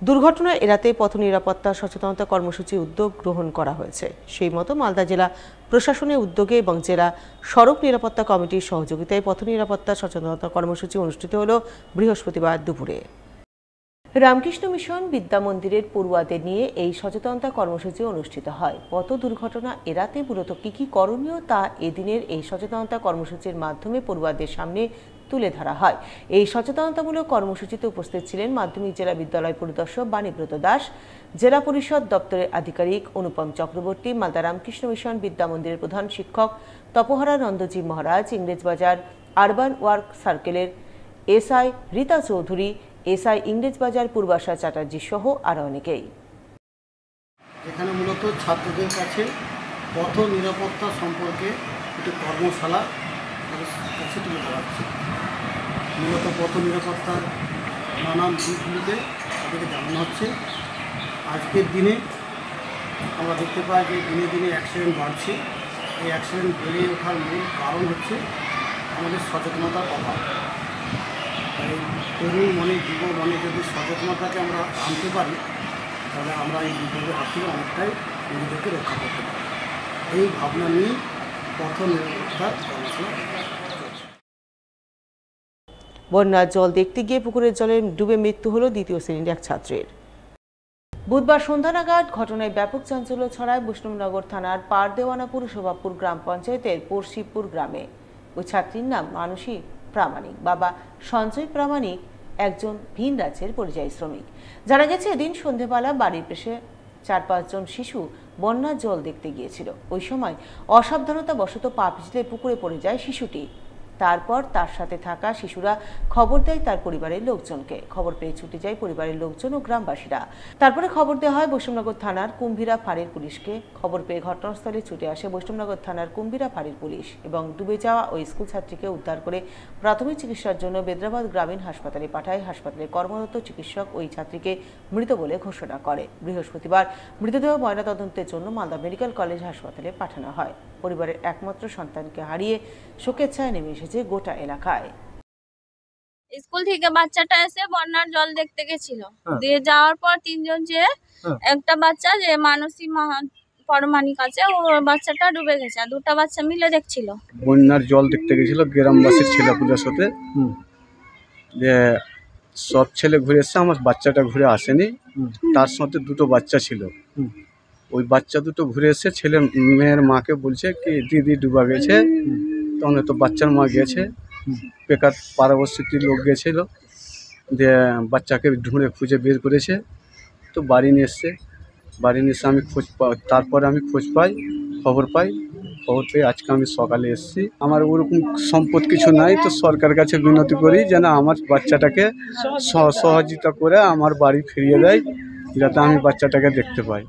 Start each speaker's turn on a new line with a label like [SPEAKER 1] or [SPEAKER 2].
[SPEAKER 1] দুর্ঘটনা এড়াতে পথ নিরাপত্তা সচেতনতা কর্মসূচি উদ্যোগ গ্রহণ করা হয়েছে। সেই মতো মালদা জেলা প্রশাসনের উদ্যোগে এবং জেলা সড়ক নিরাপত্তা কমিটির সহযোগিতায় পথ নিরাপত্তা সচেতনতা কর্মসূচি অনুষ্ঠিত হল বৃহস্পতিবার দুপুরে। রামকৃষ্ণ মিশন বিদ্যা মন্দিরের পড়ুয়াদের নিয়ে এই সচেতনতা কর্মসূচি অনুষ্ঠিত হয়। পথ দুর্ঘটনা এড়াতে মূলত কি করণীয় তা এদিনের এই সচেতনতা কর্মসূচির মাধ্যমে পড়ুয়াদের সামনে তুলে ধরা হয়। এই সচেতনতামূলক কর্মসূচিতে উপস্থিত ছিলেন মাধ্যমিক জেলা বিদ্যালয় পরিদর্শক বাণীব্রত দাস, জেলা পরিষদ দপ্তরের আধিকারিক অনুপম চক্রবর্তী, মালদা রামকৃষ্ণ মিশন বিদ্যা মন্দিরের প্রধান শিক্ষক তপহারা নন্দজি মহারাজ, ইংরেজবাজার আরবান ওয়ার্ক সার্কেলের এসআই রীতা চৌধুরী, এসআই ইংরেজবাজার পূর্বাশা চ্যাটার্জি সহ আরো অনেকেই।
[SPEAKER 2] এখানে মূলত ছাত্রদের কাছে পথ নিরাপত্তা সম্পর্কে একটি কর্মশালা তুলে ধরা হচ্ছে। মূলত পথ নিরাপত্তার নানান দিকগুলিতে তাদেরকে জানানো হচ্ছে। আজকের দিনে আমরা দেখতে পাই যে দিনে দিনে অ্যাক্সিডেন্ট বাড়ছে। এই অ্যাক্সিডেন্ট বেড়ে ওঠার মূল কারণ হচ্ছে আমাদের সচেতনতার অভাব। তাই তরুণ মনে যুব মনে যদি সচেতনতাকে আমরা আনতে পারি তাহলে আমরা এই বিপদের হাত থেকে অনেকটাই নিজেদেরকে রক্ষা করতে পারি। এই ভাবনা নিয়ে পথ নিরাপত্তার কর্মশালা।
[SPEAKER 1] বন্যার জল দেখতে গিয়ে পুকুরের জলে ডুবে মৃত্যু হলো দ্বিতীয় শ্রেণীর এক ছাত্রের। বুধবার সন্ধ্যা নাগাদ ঘটনায় ব্যাপক চাঞ্চল্য ছড়ায় বৈষ্ণবনগর থানার পারদেওয়ানাপুর শোভাপুর গ্রাম পঞ্চায়েতের পরশিপুর গ্রামে। ওই ছাত্রীর নাম মানসী প্রামাণিক। বাবা সঞ্জয় প্রামাণিক একজন ভিন রাজ্যের পরিযায়ী শ্রমিক। জানা গেছে এদিন সন্ধেবেলা বাড়ির পাশে 4-5 জন শিশু বন্যার জল দেখতে গিয়েছিল। ওই সময় অসাবধানতা বশত পা পিছলে পুকুরে পড়ে যায় শিশুটি। তারপর তার সাথে থাকা শিশুরা খবর দেয় তার পরিবারের লোকজনকে। খবর পেয়ে ছুটে যায় পরিবারের লোকজন ও গ্রামবাসীরা। তারপরে খবর দেওয়া হয় বৈষ্ণবনগর থানার কুম্ভীরা ফাঁড়ির পুলিশকে। খবর পেয়ে ঘটনাস্থলে ছুটে আসে বৈষ্ণবনগর থানার কুম্ভীরা ফাঁড়ির পুলিশ এবং ডুবে যাওয়া ওই স্কুল ছাত্রীকে উদ্ধার করে প্রাথমিক চিকিৎসার জন্য বেদ্রাবাদ গ্রামীণ হাসপাতালে পাঠায়। হাসপাতালে কর্মরত চিকিৎসক ওই ছাত্রীকে মৃত বলে ঘোষণা করে। বৃহস্পতিবার মৃতদেহ ময়নাতদন্তের জন্য মালদা মেডিকেল কলেজ হাসপাতালে পাঠানো হয়। পরিবারের একমাত্র সন্তানকে হারিয়ে শোকের ছায়া নেমে এসেছে গোটা এলাকায়।
[SPEAKER 3] স্কুল থেকে বাচ্চাটা এসে বন্যার জল দেখতে গেছিল। দিয়ে যাওয়ার পর 3 জন যে একটা বাচ্চা যে মানসী পরমাণিক আছে, ও বাচ্চাটা ডুবে গেছে। আর 2টা বাচ্চা মিলে দেখছিল।
[SPEAKER 4] বন্যার জল দেখতে গেছিল গ্রামবাসীর ছেলেপুলের সাথে। যে সব ছেলে ঘুরে এসছে, আমার বাচ্চাটা ঘুরে আসেনি। তার সাথে 2টো বাচ্চা ছিল। ওই বাচ্চা দুটো ঘুরে এসে ছেলে মেয়ের মাকে বলছে কি দিদি ডুবা গেছে। তখন তো বাচ্চার মা গেছে, বেকার পাড়াবর্তীর লোক গেছিল, দিয়ে বাচ্চাকে ঢুঁড়ে খুঁজে বের করেছে। তো বাড়ি নিয়ে এসছে। বাড়ি নিয়ে এসে আমি তারপরে আমি খোঁজ পাই, খবর পেয়ে আজকে আমি সকালে এসেছি। আমার ওরকম সম্পদ কিছু নাই, তো সরকারের কাছে বিনতি করি যেন আমার বাচ্চাটাকে সহযোগিতা করে আমার বাড়ি ফিরিয়ে দেয়, যাতে আমি বাচ্চাটাকে দেখতে পাই।